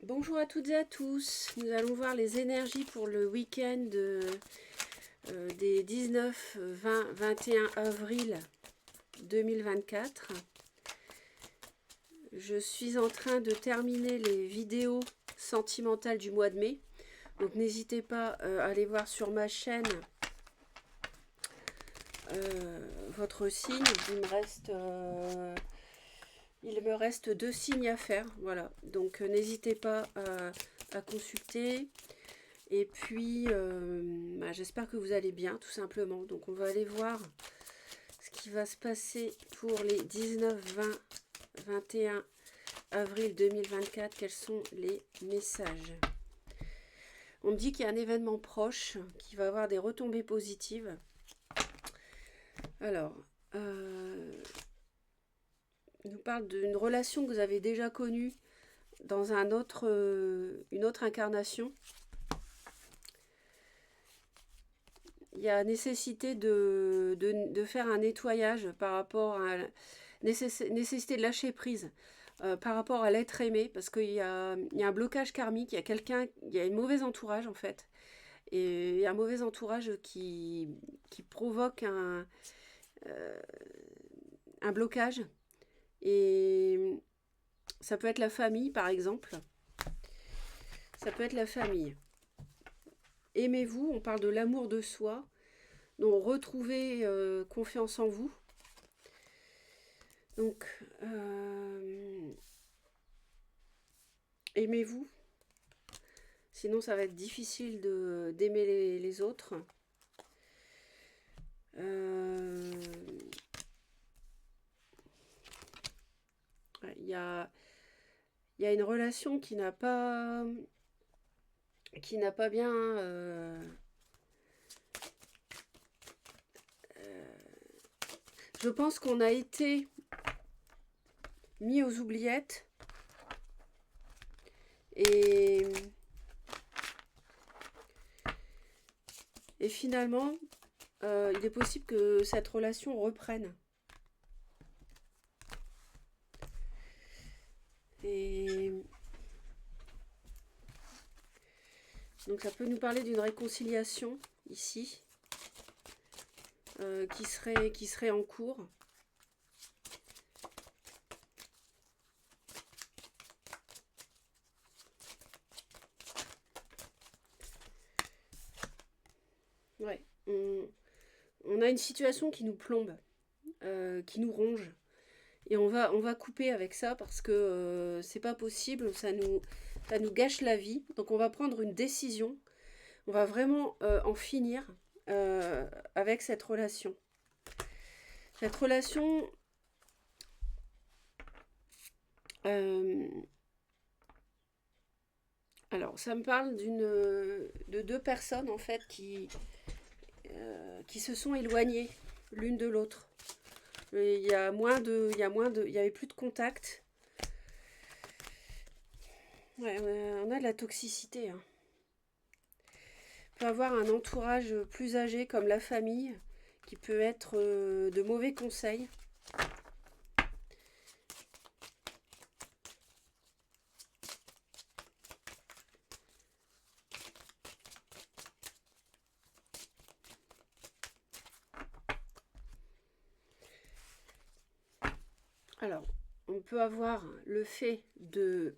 Bonjour à toutes et à tous. Nous allons voir les énergies pour le week-end des 19, 20, 21 avril 2024. Je suis en train de terminer les vidéos sentimentales du mois de mai. Donc n'hésitez pas à aller voir sur ma chaîne votre signe. Il me reste 2 signes à faire. Voilà. Donc n'hésitez pas à consulter. Et puis, j'espère que vous allez bien, tout simplement. Donc, on va aller voir ce qui va se passer pour les 19, 20, 21 avril 2024. Quels sont les messages? On me dit qu'il y a un événement proche qui va avoir des retombées positives. Alors, il nous parle d'une relation que vous avez déjà connue dans une autre incarnation. Il y a nécessité de faire un nettoyage par rapport à nécessité de lâcher prise par rapport à l'être aimé, parce qu'il y a un blocage karmique, il y a un mauvais entourage en fait, et il y a un mauvais entourage qui provoque un blocage, et ça peut être la famille par exemple, ça peut être la famille. Aimez-vous, on parle de l'amour de soi, donc retrouvez confiance en vous. Donc, aimez-vous, sinon ça va être difficile d'aimer les autres. Il y a une relation qui n'a pas bien je pense qu'on a été mis aux oubliettes et finalement il est possible que cette relation reprenne. Et donc ça peut nous parler d'une réconciliation ici qui serait en cours. Ouais, on a une situation qui nous plombe, qui nous ronge. Et on va couper avec ça parce que c'est pas possible, ça nous gâche la vie. Donc on va prendre une décision. On va vraiment en finir avec cette relation. Cette relation, alors ça me parle de 2 personnes en fait qui se sont éloignées l'une de l'autre. Il y avait plus de contact. Ouais, on a de la toxicité. Hein. On peut avoir un entourage plus âgé comme la famille qui peut être de mauvais conseils. Alors, on peut avoir le fait de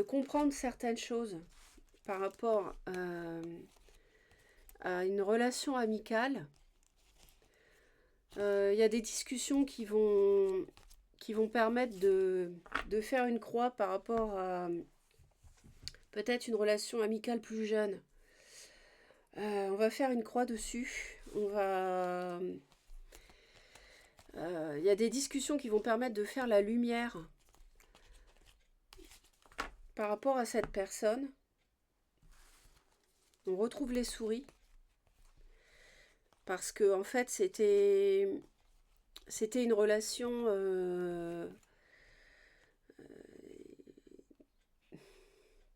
comprendre certaines choses par rapport à une relation amicale. Il y a des discussions qui vont permettre de faire une croix par rapport à peut-être une relation amicale plus jeune. On va faire une croix dessus. Il y a des discussions qui vont permettre de faire la lumière par rapport à cette personne. On retrouve les souris. Parce que en fait c'était une relation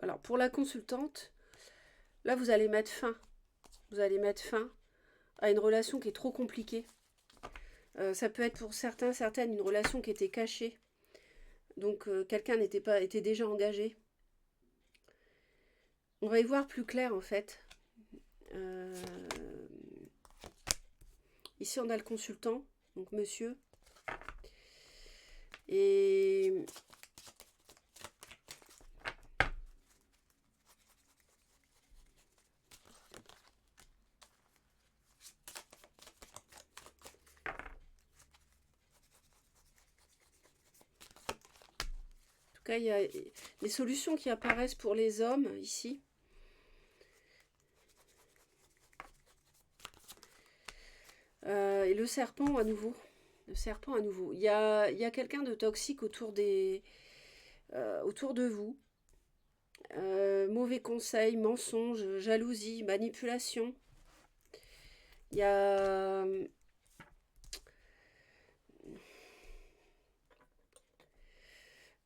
alors pour la consultante, là vous allez mettre fin à une relation qui est trop compliquée. Ça peut être pour certaines une relation qui était cachée, Donc quelqu'un était déjà engagé. On va y voir plus clair en fait. Euh, Ici on a le consultant, donc monsieur. Et en tout cas, il y a des solutions qui apparaissent pour les hommes ici. Et le serpent à nouveau. Le serpent à nouveau. Il y a quelqu'un de toxique autour de vous. Mauvais conseils, mensonges, jalousie, manipulation. Il y a...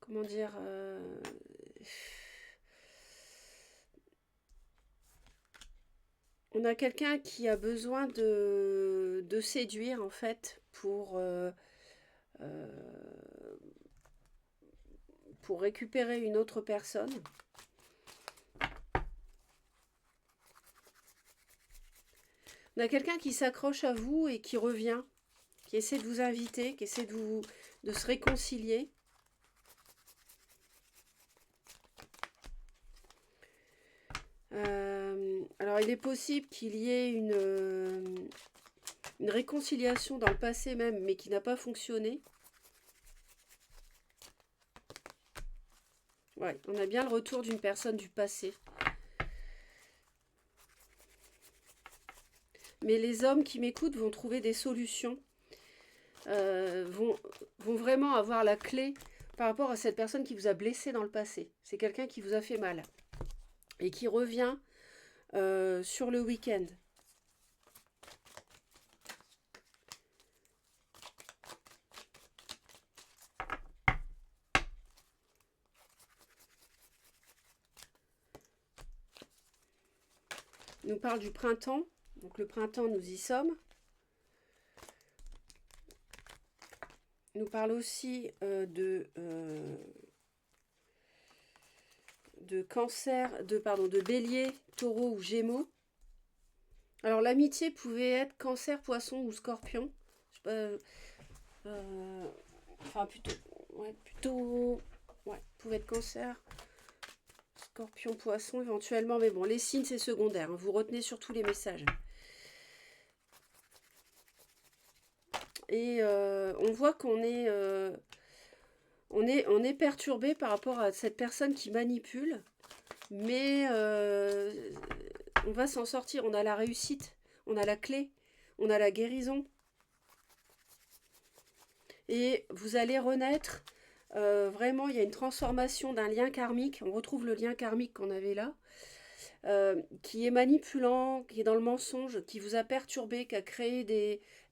Comment dire On a quelqu'un qui a besoin de séduire en fait euh, pour récupérer une autre personne. On a quelqu'un qui s'accroche à vous et qui revient, qui essaie de vous inviter, qui essaie de se réconcilier. Alors il est possible qu'il y ait une réconciliation dans le passé même, mais qui n'a pas fonctionné. Ouais, on a bien le retour d'une personne du passé. Mais les hommes qui m'écoutent vont trouver des solutions, vont vraiment avoir la clé par rapport à cette personne qui vous a blessé dans le passé. C'est quelqu'un qui vous a fait mal et qui revient sur le week-end. Il nous parle du printemps. Donc le printemps, nous y sommes. Il nous parle aussi de cancer, de bélier, taureau ou gémeaux. Alors l'amitié pouvait être cancer, poisson ou scorpion. Je sais pas, enfin pouvait être cancer, scorpion, poisson éventuellement. Mais bon, les signes c'est secondaire. Hein, vous retenez surtout les messages. Et on voit qu'on est, on est perturbé par rapport à cette personne qui manipule. Mais on va s'en sortir, on a la réussite, on a la clé, on a la guérison. Et vous allez renaître, vraiment il y a une transformation d'un lien karmique, on retrouve le lien karmique qu'on avait là, qui est manipulant, qui est dans le mensonge, qui vous a perturbé, qui a créé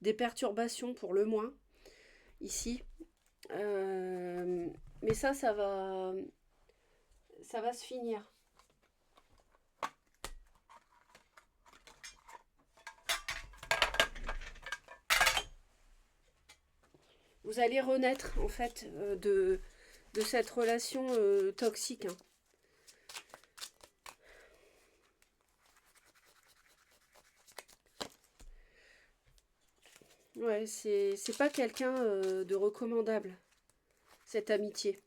des perturbations pour le moins, ici. Mais ça va se finir. Vous allez renaître en fait de cette relation toxique. Hein. Ouais, c'est pas quelqu'un de recommandable, cette amitié.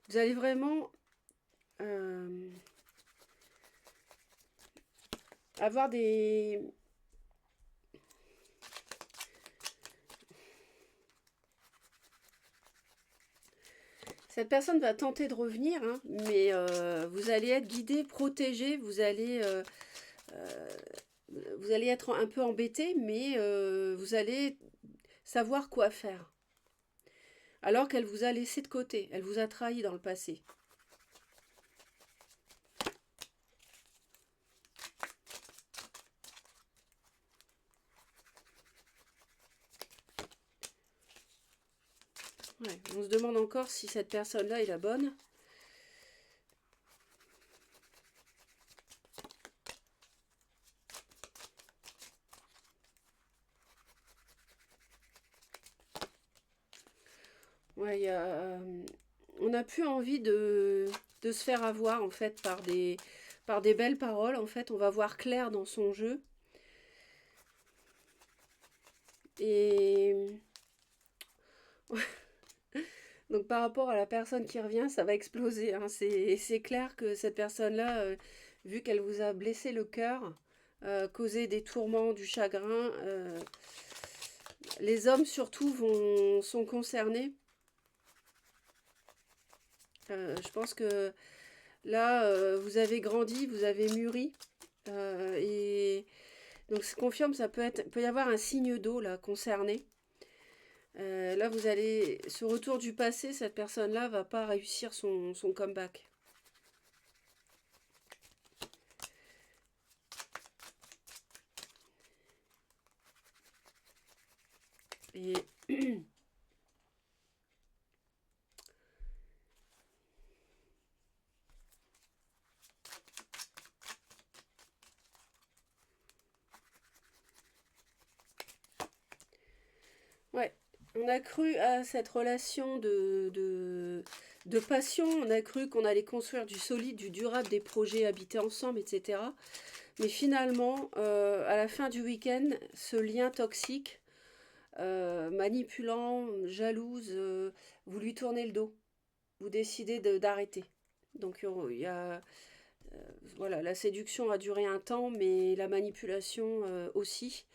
Vous allez vraiment avoir des... Cette personne va tenter de revenir, hein, mais vous allez être guidé, protégé, vous allez être un peu embêté, mais vous allez savoir quoi faire. Alors qu'elle vous a laissé de côté, elle vous a trahi dans le passé. Ouais, on se demande encore si cette personne-là est la bonne. Ouais, on n'a plus envie de se faire avoir, en fait, par des belles paroles. En fait, on va voir clair dans son jeu. Et donc, par rapport à la personne qui revient, ça va exploser, hein. C'est clair que cette personne-là, vu qu'elle vous a blessé le cœur, causé des tourments, du chagrin, les hommes surtout sont concernés. Je pense que là, vous avez grandi, vous avez mûri. Et donc, ça confirme, peut y avoir un signe d'eau là concerné. Là, vous allez, ce retour du passé, cette personne-là va pas réussir son comeback. Et ouais, on a cru à cette relation de passion, on a cru qu'on allait construire du solide, du durable, des projets, habiter ensemble, etc. Mais finalement, à la fin du week-end, ce lien toxique, manipulant, jalouse, vous lui tournez le dos. Vous décidez d'arrêter. Donc il y a, voilà, la séduction a duré un temps, mais la manipulation aussi.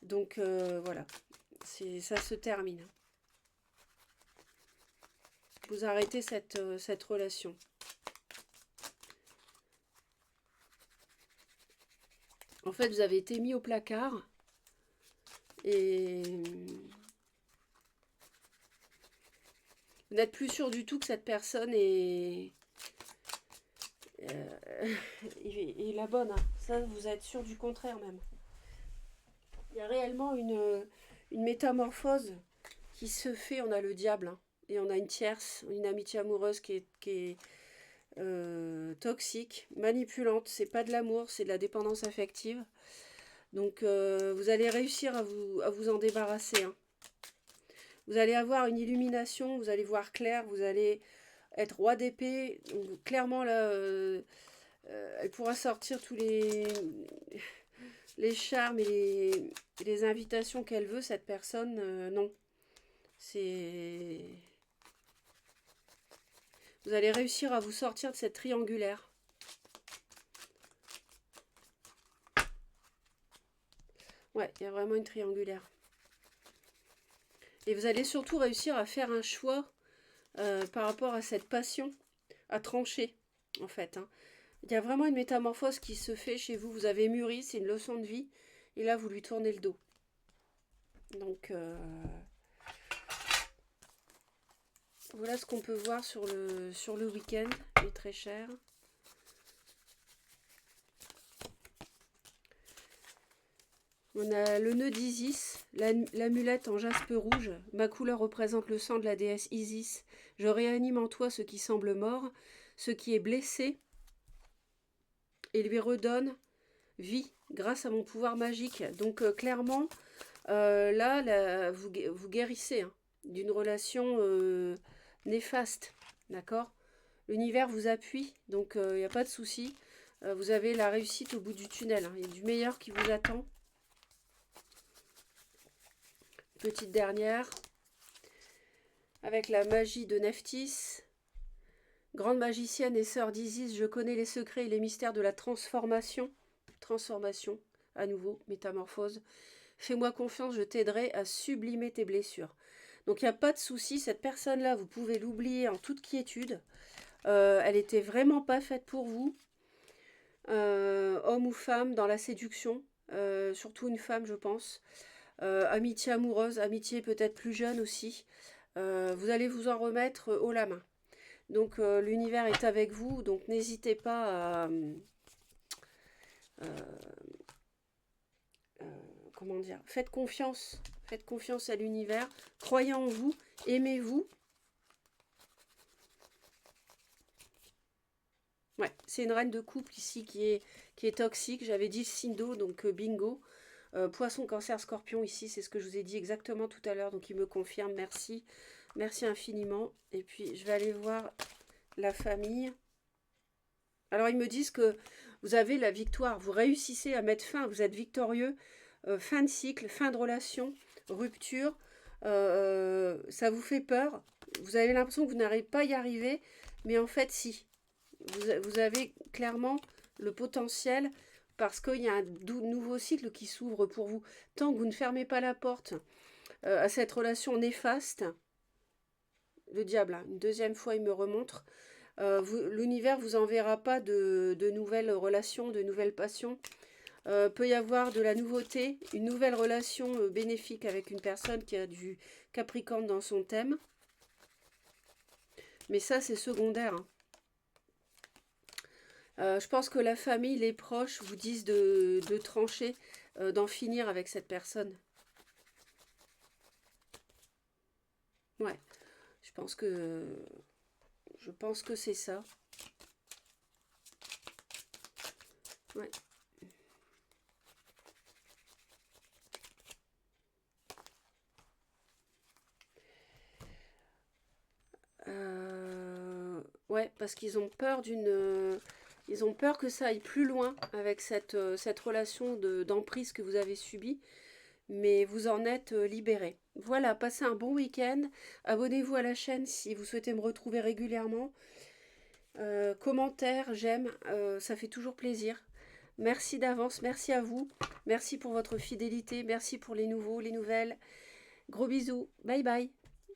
Donc voilà, ça se termine. Vous arrêtez cette relation. En fait, vous avez été mis au placard et vous n'êtes plus sûr du tout que cette personne est la bonne, hein. Ça, vous êtes sûr du contraire même. Il y a réellement une métamorphose qui se fait. On a le diable, hein, et on a une tierce, une amitié amoureuse qui est toxique, manipulante. C'est pas de l'amour, c'est de la dépendance affective. Donc vous allez réussir à vous en débarrasser, hein. Vous allez avoir une illumination, vous allez voir clair, vous allez être roi d'épée. Clairement là, elle pourra sortir tous les charmes et les invitations qu'elle veut, cette personne. Non. C'est... Vous allez réussir à vous sortir de cette triangulaire. Ouais, il y a vraiment une triangulaire. Et vous allez surtout réussir à faire un choix par rapport à cette passion, à trancher, en fait, hein. Il y a vraiment une métamorphose qui se fait chez vous. Vous avez mûri, c'est une leçon de vie. Et là, vous lui tournez le dos. Donc, voilà ce qu'on peut voir sur le week-end. Il est très cher. On a le nœud d'Isis, l'amulette en jaspe rouge. Ma couleur représente le sang de la déesse Isis. Je réanime en toi ce qui semble mort, ce qui est blessé, et lui redonne vie grâce à mon pouvoir magique. Donc clairement, là, vous guérissez, hein, d'une relation néfaste, d'accord? L'univers vous appuie, donc il n'y a pas de souci. Vous avez la réussite au bout du tunnel, hein. Il y a du meilleur qui vous attend. Petite dernière, avec la magie de Nephthys. Grande magicienne et sœur d'Isis, je connais les secrets et les mystères de la transformation. Transformation, à nouveau, métamorphose. Fais-moi confiance, je t'aiderai à sublimer tes blessures. Donc il n'y a pas de souci, cette personne-là, vous pouvez l'oublier en toute quiétude. Elle était vraiment pas faite pour vous. Homme ou femme, dans la séduction. Surtout une femme, je pense. Amitié amoureuse, amitié peut-être plus jeune aussi. Vous allez vous en remettre haut la main. Donc l'univers est avec vous, donc n'hésitez pas à... comment dire, faites confiance à l'univers, croyez en vous, aimez-vous. Ouais, c'est une reine de couple ici qui est toxique. J'avais dit le signe d'eau, donc bingo. Poisson, cancer, scorpion ici, c'est ce que je vous ai dit exactement tout à l'heure, donc il me confirme, merci. Merci infiniment. Et puis, je vais aller voir la famille. Alors, ils me disent que vous avez la victoire. Vous réussissez à mettre fin. Vous êtes victorieux. Fin de cycle, fin de relation, rupture. Ça vous fait peur. Vous avez l'impression que vous n'arrivez pas à y arriver. Mais en fait, si. Vous avez clairement le potentiel parce qu'il y a un nouveau cycle qui s'ouvre pour vous. Tant que vous ne fermez pas la porte à cette relation néfaste, le diable, hein, une deuxième fois, il me remontre, l'univers vous enverra pas de nouvelles relations, de nouvelles passions. Peut y avoir de la nouveauté, une nouvelle relation bénéfique avec une personne qui a du Capricorne dans son thème. Mais ça, c'est secondaire. Hein. Je pense que la famille, les proches vous disent de trancher, d'en finir avec cette personne. Ouais, je pense que c'est ça. Ouais. Ouais, parce qu'ils ont peur ils ont peur que ça aille plus loin avec cette relation d'emprise que vous avez subie, mais vous en êtes libéré. Voilà, passez un bon week-end. Abonnez-vous à la chaîne si vous souhaitez me retrouver régulièrement. Commentaires, j'aime, ça fait toujours plaisir. Merci d'avance, merci à vous. Merci pour votre fidélité, merci pour les nouveaux, les nouvelles. Gros bisous, bye bye.